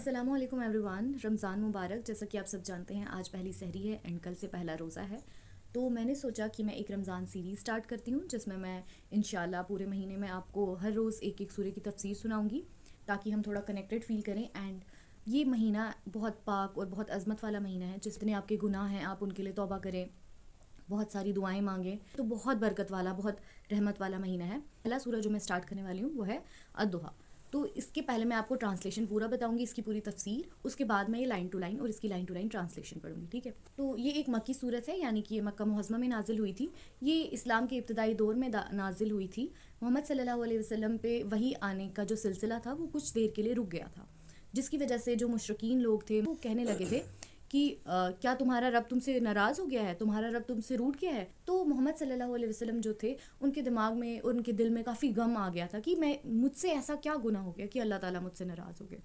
السلام علیکم ایوریوان، رمضان مبارک۔ جیسا کہ آپ سب جانتے ہیں آج پہلی سحری ہے اینڈ کل سے پہلا روزہ ہے، تو میں نے سوچا کہ میں ایک رمضان سیریز سٹارٹ کرتی ہوں جس میں انشاءاللہ پورے مہینے میں آپ کو ہر روز ایک ایک سورے کی تفسیر سناؤں گی تاکہ ہم تھوڑا کنیکٹڈ فیل کریں۔ اینڈ یہ مہینہ بہت پاک اور بہت عظمت والا مہینہ ہے، جتنے آپ کے گناہ ہیں آپ ان کے لیے توبہ کریں، بہت ساری دعائیں مانگیں، تو بہت برکت والا بہت رحمت والا مہینہ ہے۔ پہلا سورہ جو میں سٹارٹ کرنے والی ہوں وہ ہے الضحیٰ۔ تو اس کے پہلے میں آپ کو ٹرانسلیشن پورا بتاؤں گی، اس کی پوری تفسیر، اس کے بعد میں یہ لائن ٹو لائن اور اس کی لائن ٹو لائن ٹرانسلیشن پڑھوں گی، ٹھیک ہے۔ تو یہ ایک مکی صورت ہے، یعنی کہ یہ مکہ معظمہ میں نازل ہوئی تھی۔ یہ اسلام کے ابتدائی دور میں نازل ہوئی تھی۔ محمد صلی اللہ علیہ وسلم پہ وحی آنے کا جو سلسلہ تھا وہ کچھ دیر کے لیے رک گیا تھا، جس کی وجہ سے جو مشرکین لوگ تھے وہ کہنے لگے تھے کہ کیا تمہارا رب تم سے ناراض ہو گیا ہے، تمہارا رب تم سے روٹھ گیا ہے۔ تو محمد صلی اللہ علیہ وسلم جو تھے ان کے دماغ میں اور ان کے دل میں کافی غم آ گیا تھا کہ مجھ سے ایسا کیا گناہ ہو گیا کہ اللہ تعالیٰ مجھ سے ناراض ہو گئے۔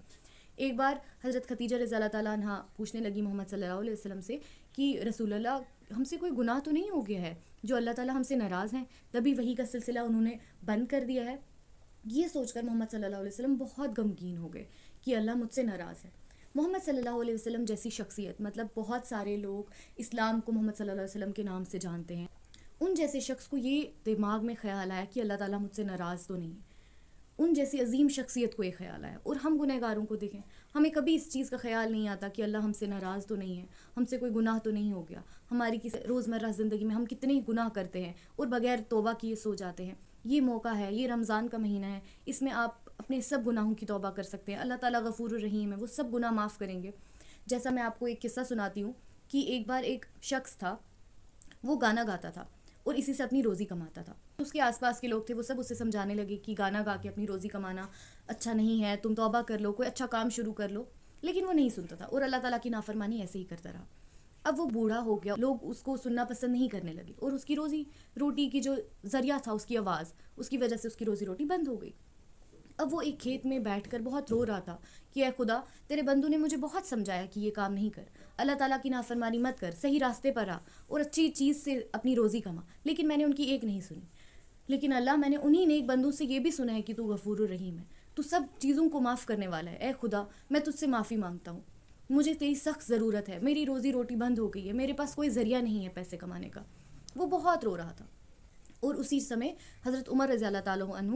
ایک بار حضرت خدیجہ رضی اللہ تعالیٰ عنہا پوچھنے لگی محمد صلی اللہ علیہ وسلم سے کہ رسول اللہ ہم سے کوئی گناہ تو نہیں ہو گیا ہے جو اللہ تعالیٰ ہم سے ناراض ہیں؟ تبھی وحی کا سلسلہ انہوں نے بند کر دیا ہے۔ یہ سوچ کر محمد صلی اللہ علیہ وسلم بہت غمگین ہو گئے کہ اللہ مجھ سے ناراض ہے۔ محمد صلی اللہ علیہ وسلم جیسی شخصیت، مطلب بہت سارے لوگ اسلام کو محمد صلی اللہ علیہ وسلم کے نام سے جانتے ہیں، ان جیسے شخص کو یہ دماغ میں خیال آیا کہ اللہ تعالیٰ مجھ سے ناراض تو نہیں ہے۔ ان جیسی عظیم شخصیت کو یہ خیال آیا۔ اور ہم گنہگاروں کو دیکھیں، ہمیں کبھی اس چیز کا خیال نہیں آتا کہ اللہ ہم سے ناراض تو نہیں ہے، ہم سے کوئی گناہ تو نہیں ہو گیا۔ ہماری کسی روزمرہ زندگی میں ہم کتنے گناہ کرتے ہیں اور بغیر توبہ کیے سو جاتے ہیں۔ یہ موقع ہے، یہ رمضان کا مہینہ ہے، اس میں آپ اپنے سب گناہوں کی توبہ کر سکتے ہیں۔ اللہ تعالیٰ غفور الرحیم ہے، وہ سب گناہ معاف کریں گے۔ جیسا میں آپ کو ایک قصہ سناتی ہوں کہ ایک بار ایک شخص تھا، وہ گانا گاتا تھا اور اسی سے اپنی روزی کماتا تھا۔ اس کے آس پاس کے لوگ تھے، وہ سب اسے سمجھانے لگے کہ گانا گا کے اپنی روزی کمانا اچھا نہیں ہے، تم توبہ کر لو، کوئی اچھا کام شروع کر لو۔ لیکن وہ نہیں سنتا تھا اور اللہ تعالیٰ کی نافرمانی ایسے ہی کرتا رہا۔ اب وہ بوڑھا ہو گیا، لوگ اس کو سننا پسند نہیں کرنے لگے اور اس کی روزی روٹی کی جو ذریعہ تھا اس کی آواز، اس کی وجہ سے اس کی روزی روٹی بند ہو گئی۔ اب وہ ایک کھیت میں بیٹھ کر بہت رو رہا تھا کہ اے خدا، تیرے بندوں نے مجھے بہت سمجھایا کہ یہ کام نہیں کر، اللہ تعالیٰ کی نافرمانی مت کر، صحیح راستے پر آ اور اچھی چیز سے اپنی روزی کما، لیکن میں نے ان کی ایک نہیں سنی۔ لیکن اللہ، میں نے انہی نیک بندوں سے یہ بھی سنا ہے کہ تو غفور الرحیم ہے، تو سب چیزوں کو معاف کرنے والا ہے۔ اے خدا، میں تجھ سے معافی مانگتا ہوں، مجھے تیری سخت ضرورت ہے، میری روزی روٹی بند ہو گئی ہے، میرے پاس کوئی ذریعہ نہیں ہے پیسے کمانے کا۔ وہ بہت رو رہا تھا اور اسی سمے حضرت عمر رضی اللہ تعالیٰ عنہ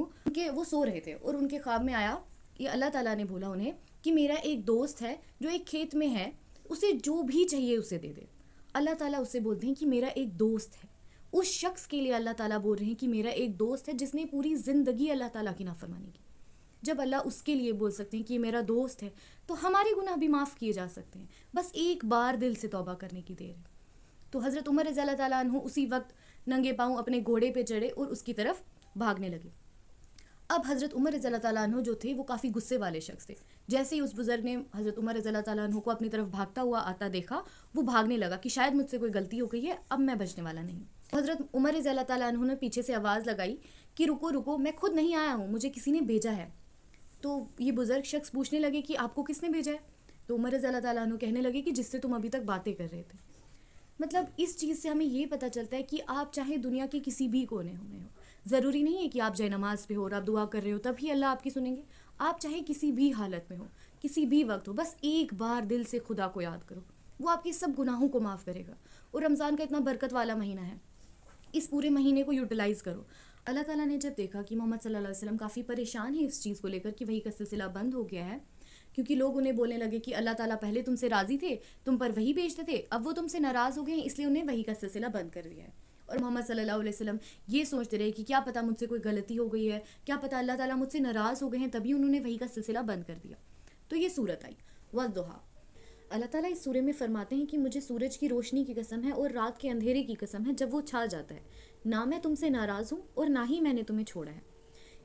وہ سو رہے تھے اور ان کے خواب میں آیا، یہ اللہ تعالیٰ نے بولا انہیں کہ میرا ایک دوست ہے جو ایک کھیت میں ہے، اسے جو بھی چاہیے اسے دے دے۔ اللہ تعالیٰ اسے بولتے ہیں کہ میرا ایک دوست ہے۔ اس شخص کے لیے اللہ تعالیٰ بول رہے ہیں کہ میرا ایک دوست ہے جس نے پوری زندگی اللہ تعالیٰ کی نافرمانی کی۔ جب اللہ اس کے لیے بول سکتے ہیں کہ یہ میرا دوست ہے، تو ہمارے گناہ بھی معاف کیے جا سکتے ہیں، بس ایک بار دل سے توبہ کرنے کی دیر ہے۔ تو حضرت عمر رضی اللہ تعالیٰ عنہ اسی وقت ننگے پاؤں اپنے گھوڑے پہ چڑھے اور اس کی طرف بھاگنے لگے۔ اب حضرت عمر رضی اللہ تعالیٰ عنہ جو تھے وہ کافی غصے والے شخص تھے۔ جیسے ہی اس بزرگ نے حضرت عمر رضی اللہ تعالیٰ عنہ کو اپنی طرف بھاگتا ہوا آتا دیکھا، وہ بھاگنے لگا کہ شاید مجھ سے کوئی غلطی ہو گئی ہے، اب میں بچنے والا نہیں۔ حضرت عمر رضی اللہ تعالیٰ عنہ نے پیچھے سے آواز لگائی کہ رکو رکو، میں خود نہیں آیا ہوں، مجھے کسی نے بھیجا ہے۔ تو یہ بزرگ شخص پوچھنے لگے کہ آپ کو کس نے بھیجا ہے؟ تو عمر رضی اللہ تعالیٰ عنہ کہنے لگے کہ جس سے تم ابھی تک باتیں کر رہے تھے۔ مطلب اس چیز سے ہمیں یہ پتہ چلتا ہے کہ آپ چاہے دنیا کے کسی بھی کونے میں ہو، ضروری نہیں ہے کہ آپ جائے نماز پہ ہو اور آپ دعا کر رہے ہو تب ہی اللہ آپ کی سنیں گے۔ آپ چاہے کسی بھی حالت میں ہو، کسی بھی وقت ہو، بس ایک بار دل سے خدا کو یاد کرو، وہ آپ کے سب گناہوں کو معاف کرے گا۔ اور رمضان کا اتنا برکت والا مہینہ ہے، اس پورے مہینے کو یوٹیلائز کرو۔ اللہ تعالیٰ نے جب دیکھا کہ محمد صلی اللہ علیہ وسلم کافی پریشان ہیں اس چیز کو لے کر کہ وحی کا سلسلہ بند ہو گیا ہے، کیونکہ لوگ انہیں بولنے لگے کہ اللہ تعالیٰ پہلے تم سے راضی تھے، تم پر وحی بھیجتے تھے، اب وہ تم سے ناراض ہو گئے ہیں، اس لیے انہیں وحی کا سلسلہ بند کر دیا ہے۔ اور محمد صلی اللہ علیہ وسلم یہ سوچتے رہے کہ کیا پتہ مجھ سے کوئی غلطی ہو گئی ہے، کیا پتہ اللہ تعالیٰ مجھ سے ناراض ہو گئے ہیں، تبھی انہوں نے وحی کا سلسلہ بند کر دیا۔ تو یہ صورت آئی والضحیٰ۔ اللہ تعالیٰ اس سورے میں فرماتے ہیں کہ مجھے سورج کی روشنی کی قسم ہے اور رات کے اندھیرے کی قسم ہے جب وہ چھا جاتا ہے، نہ میں تم سے ناراض ہوں اور نہ ہی میں نے تمہیں چھوڑا ہے۔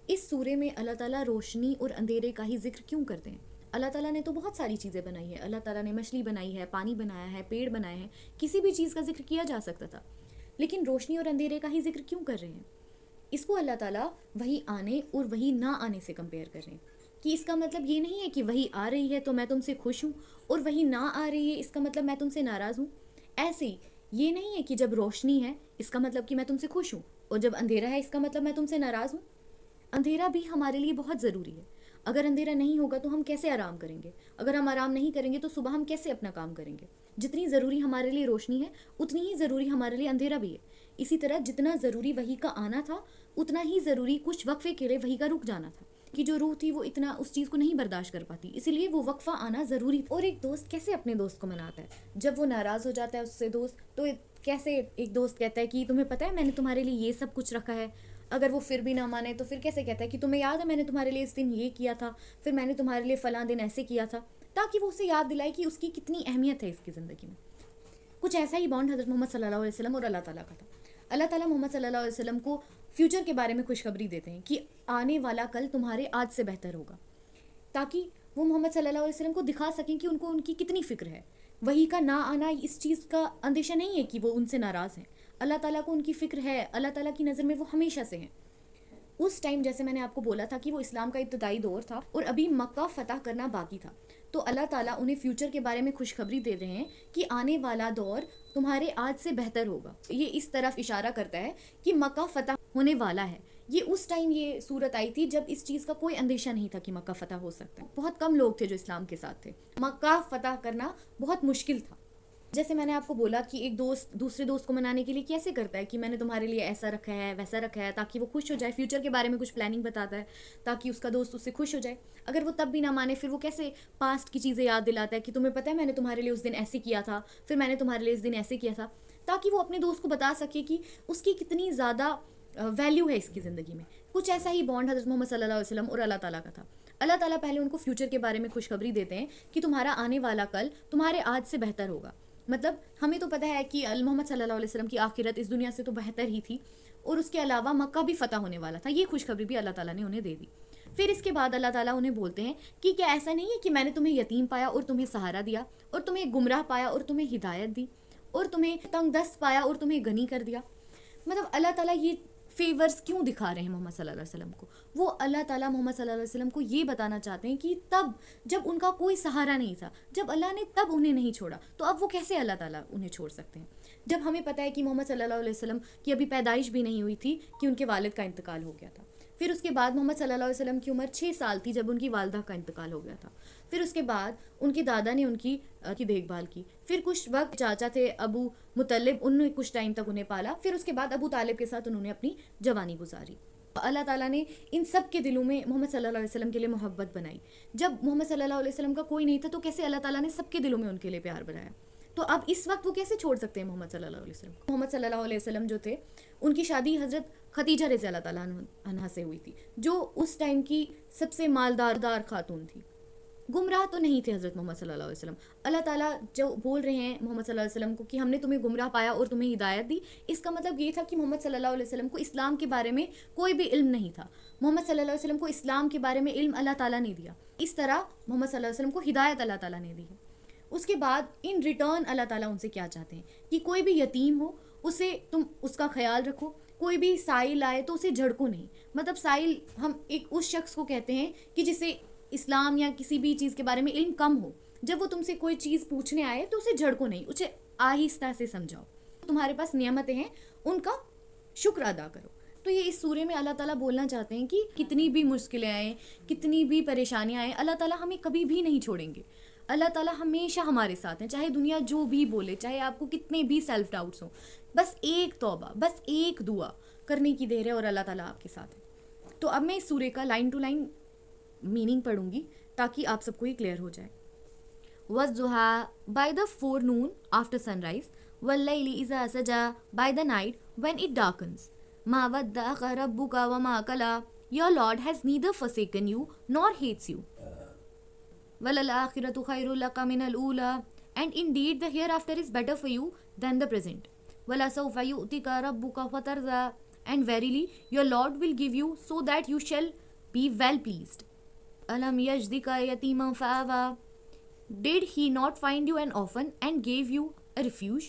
اس سورے میں اللہ تعالیٰ روشنی اور اندھیرے کا ہی ذکر کیوں کرتے ہیں؟ اللہ تعالیٰ نے تو بہت ساری چیزیں بنائی ہیں، اللہ تعالیٰ نے مچھلی بنائی ہے، پانی بنایا ہے، پیڑ بنائے ہیں، کسی بھی چیز کا ذکر کیا جا سکتا تھا، لیکن روشنی اور اندھیرے کا ہی ذکر کیوں کر رہے ہیں؟ اس کو اللہ تعالیٰ وحی آنے اور وحی نہ آنے سے کمپیئر کر رہے ہیں کہ اس کا مطلب یہ نہیں ہے کہ وحی آ رہی ہے تو میں تم سے خوش ہوں اور وحی نہ آ رہی ہے اس کا مطلب میں تم سے ناراض ہوں۔ ایسے ہی یہ نہیں ہے کہ جب روشنی ہے اس کا مطلب کہ میں تم سے خوش ہوں اور جب اندھیرا ہے اس کا مطلب میں تم سے ناراض ہوں۔ اندھیرا بھی ہمارے لیے بہت ضروری ہے۔ اگر اندھیرا نہیں ہوگا تو ہم کیسے آرام کریں گے؟ اگر ہم آرام نہیں کریں گے تو صبح ہم کیسے اپنا کام کریں گے؟ جتنی ضروری ہمارے لیے روشنی ہے اتنی ہی ضروری ہمارے لیے اندھیرا بھی ہے. اسی طرح جتنا ضروری وحی کا آنا تھا اتنا ہی ضروری کچھ وقفے کے لیے وحی کا رک جانا تھا. کہ جو روح تھی وہ اتنا اس چیز کو نہیں برداشت کر پاتی, اسی لیے وہ وقفہ آنا ضروری تھا. اور ایک دوست کیسے اپنے دوست کو مناتا ہے جب وہ ناراض ہو جاتا ہے اس سے دوست, تو کیسے ایک دوست کہتا ہے کہ تمہیں پتہ ہے میں نے تمہارے لیے یہ سب کچھ رکھا ہے, اگر وہ پھر بھی نہ مانے تو پھر کیسے کہتا ہے کہ تمہیں یاد ہے میں نے تمہارے لیے اس دن یہ کیا تھا, پھر میں نے تمہارے لیے فلاں دن ایسے کیا تھا, تاکہ وہ اسے یاد دلائے کہ اس کی کتنی اہمیت ہے اس کی زندگی میں. کچھ ایسا ہی بانڈ حضرت محمد صلی اللہ علیہ وسلم اور اللہ تعالیٰ کا تھا. اللہ تعالیٰ محمد صلی اللہ علیہ وسلم کو فیوچر کے بارے میں خوشخبری دیتے ہیں کہ آنے والا کل تمہارے آج سے بہتر ہوگا, تاکہ وہ محمد صلی اللہ علیہ وسلم کو دکھا سکیں کہ ان کو ان کی کتنی فکر ہے. وہی کا نہ آنا اس چیز کا اندیشہ نہیں ہے کہ وہ ان سے ناراض ہیں, اللہ تعالیٰ کو ان کی فکر ہے, اللہ تعالیٰ کی نظر میں وہ ہمیشہ سے ہیں. اس ٹائم جیسے میں نے آپ کو بولا تھا کہ وہ اسلام کا ابتدائی دور تھا اور ابھی مکہ فتح کرنا باقی تھا, تو اللہ تعالیٰ انہیں فیوچر کے بارے میں خوشخبری دے رہے ہیں کہ آنے والا دور تمہارے آج سے بہتر ہوگا. یہ اس طرف اشارہ کرتا ہے کہ مکہ فتح ہونے والا ہے. یہ اس ٹائم یہ صورت آئی تھی جب اس چیز کا کوئی اندیشہ نہیں تھا کہ مکہ فتح ہو سکتا ہے. بہت کم لوگ تھے جو اسلام کے ساتھ تھے, مکہ فتح کرنا بہت مشکل تھا. جیسے میں نے آپ کو بولا کہ ایک دوست دوسرے دوست کو منانے کے لیے کیسے کرتا ہے کہ میں نے تمہارے لیے ایسا رکھا ہے ویسا رکھا ہے, تاکہ وہ خوش ہو جائے, فیوچر کے بارے میں کچھ پلاننگ بتاتا ہے تاکہ اس کا دوست اس سے خوش ہو جائے. اگر وہ تب بھی نہ مانے پھر وہ کیسے پاسٹ کی چیزیں یاد دلاتا ہے کہ تمہیں پتہ ہے میں نے تمہارے لیے اس دن ایسے کیا تھا, پھر میں نے تمہارے لیے اس دن ایسے کیا تھا, تاکہ وہ اپنے دوست کو بتا سکے کہ اس کی کتنی زیادہ ویلیو ہے اس کی زندگی میں. کچھ ایسا ہی بانڈ حضرت محمد صلی اللہ علیہ وسلم اور اللہ تعالیٰ کا تھا. اللہ تعالیٰ پہلے ان کو فیوچر کے بارے میں خوشخبری دیتے ہیں کہ تمہارا آنے والا کل تمہارے آج سے بہتر ہوگا. مطلب ہمیں تو پتہ ہے کہ محمد صلی اللہ علیہ وسلم کی آخرت اس دنیا سے تو بہتر ہی تھی, اور اس کے علاوہ مکہ بھی فتح ہونے والا تھا. یہ خوشخبری بھی اللہ تعالیٰ نے انہیں دے دی. پھر اس کے بعد اللہ تعالیٰ انہیں بولتے ہیں کہ کیا ایسا نہیں ہے کہ میں نے تمہیں یتیم پایا اور تمہیں سہارا دیا, اور تمہیں گمراہ پایا اور تمہیں ہدایت دی, اور تمہیں تنگ دست پایا اور تمہیں غنی کر دیا. مطلب اللہ تعالیٰ یہ فیورز کیوں دکھا رہے ہیں محمد صلی اللہ علیہ وسلم کو؟ وہ اللہ تعالیٰ محمد صلی اللہ علیہ وسلم کو یہ بتانا چاہتے ہیں کہ تب جب ان کا کوئی سہارا نہیں تھا, جب اللہ نے تب انہیں نہیں چھوڑا, تو اب وہ کیسے اللہ تعالیٰ انہیں چھوڑ سکتے ہیں؟ جب ہمیں پتہ ہے کہ محمد صلی اللہ علیہ وسلم کی ابھی پیدائش بھی نہیں ہوئی تھی کہ ان کے والد کا انتقال ہو گیا تھا. پھر اس کے بعد محمد صلی اللہ علیہ وسلم کی عمر 6 سال تھی جب ان کی والدہ کا انتقال ہو گیا تھا. پھر اس کے بعد ان کے دادا نے ان کی دیکھ بھال کی. پھر کچھ وقت چاچا تھے ابو مطلب, انہوں نے کچھ ٹائم تک انہیں پالا. پھر اس کے بعد ابو طالب کے ساتھ انہوں نے اپنی جوانی گزاری. اللہ تعالیٰ نے ان سب کے دلوں میں محمد صلی اللہ علیہ وسلم کے لیے محبت بنائی. جب محمد صلی اللہ علیہ وسلم کا کوئی نہیں تھا تو کیسے اللہ تعالیٰ نے سب کے دلوں میں ان کے لیے پیار بنایا؟ تو اب اس وقت وہ کیسے چھوڑ سکتے ہیں محمد صلی اللہ علیہ وسلم؟ محمد صلی اللہ علیہ وسلم جو تھے ان کی شادی حضرت خدیجہ رضی اللہ تعالیٰ عنہا سے ہوئی تھی, جو اس ٹائم کی سب سے مالدار خاتون تھی. گمراہ تو نہیں تھے حضرت محمد صلی اللہ علیہ وسلم. اللہ تعالیٰ جو بول رہے ہیں محمد صلی اللہ علیہ وسلم کو کہ ہم نے تمہیں گمراہ پایا اور تمہیں ہدایت دی, اس کا مطلب یہ تھا کہ محمد صلی اللہ علیہ وسلم کو اسلام کے بارے میں کوئی بھی علم نہیں تھا. محمد صلی اللہ علیہ وسلم کو اسلام کے بارے میں علم اللہ تعالیٰ نے دیا. اس طرح محمد صلی اللہ علیہ وسلم کو ہدایت اللہ تعالیٰ نے دی ہے. اس کے بعد ان ریٹرن اللہ تعالیٰ ان سے کیا چاہتے ہیں کہ کوئی بھی یتیم ہو اسے تم اس کا خیال رکھو, کوئی بھی سائل آئے تو اسے جھڑکو نہیں. مطلب سائل ہم ایک اس شخص کو کہتے ہیں کہ جسے اسلام یا کسی بھی چیز کے بارے میں علم کم ہو. جب وہ تم سے کوئی چیز پوچھنے آئے تو اسے جھڑکو نہیں, اسے آہستہ سے سمجھاؤ. تمہارے پاس نعمتیں ہیں ان کا شکر ادا کرو. تو یہ اس سورے میں اللہ تعالیٰ بولنا چاہتے ہیں کہ کتنی بھی مشکلیں آئیں, کتنی بھی پریشانیاں آئیں, اللہ تعالیٰ ہمیں کبھی بھی نہیں چھوڑیں گے. اللہ تعالیٰ ہمیشہ ہمارے ساتھ ہیں, چاہے دنیا جو بھی بولے, چاہے آپ کو کتنے بھی سیلف ڈاؤٹس ہوں. بس ایک توبہ, بس ایک دعا کرنے کی دیر ہے اور اللہ تعالیٰ آپ کے ساتھ ہے. تو اب میں اس سورے کا لائن ٹو لائن میننگ پڑھوں گی تاکہ آپ سب کو یہ کلیئر ہو جائے. وَالضُّحَىٰ by the forenoon after sunrise, وَاللَّيْلِ إِذَا سَجَىٰ by the night when it darkens. مَا وَدَّعَكَ رَبُّكَ وَمَا قَلَىٰ. Your Lord has neither forsaken you nor hates you. وَلَلْآخِرَةُ خَيْرٌ لَكَ مِنَ الْأُولَىٰ. And indeed the hereafter is better for you than the present. وَلَسَوْفَ يُؤْتِكَ رَبُّكَ فَتَرْضَىٰ. And verily your Lord will give you so that you shall be well pleased. أَلَمْ يَجْدِكَ يَتِيمًا فَآوَىٰ. Did he not find you an orphan and gave you a refuge?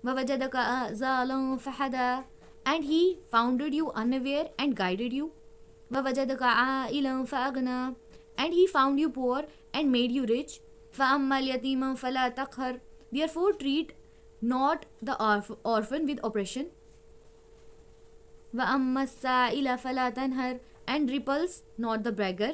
وَوَجَدَكَ عَائِلًا فَهَدَىٰ. And he founded you unaware and guided you. وَوَجَدَكَ عَائِلًا فَأَغْنَىٰ. And he found you poor and made you rich. فَأَمَّا الْيَتِيمَ فَلَا تَقْهَرْ. Therefore treat not the orphan with oppression. وَأَمَّا السَّائِلَ فَلَا تَنْهَرْ. And repulse not the beggar.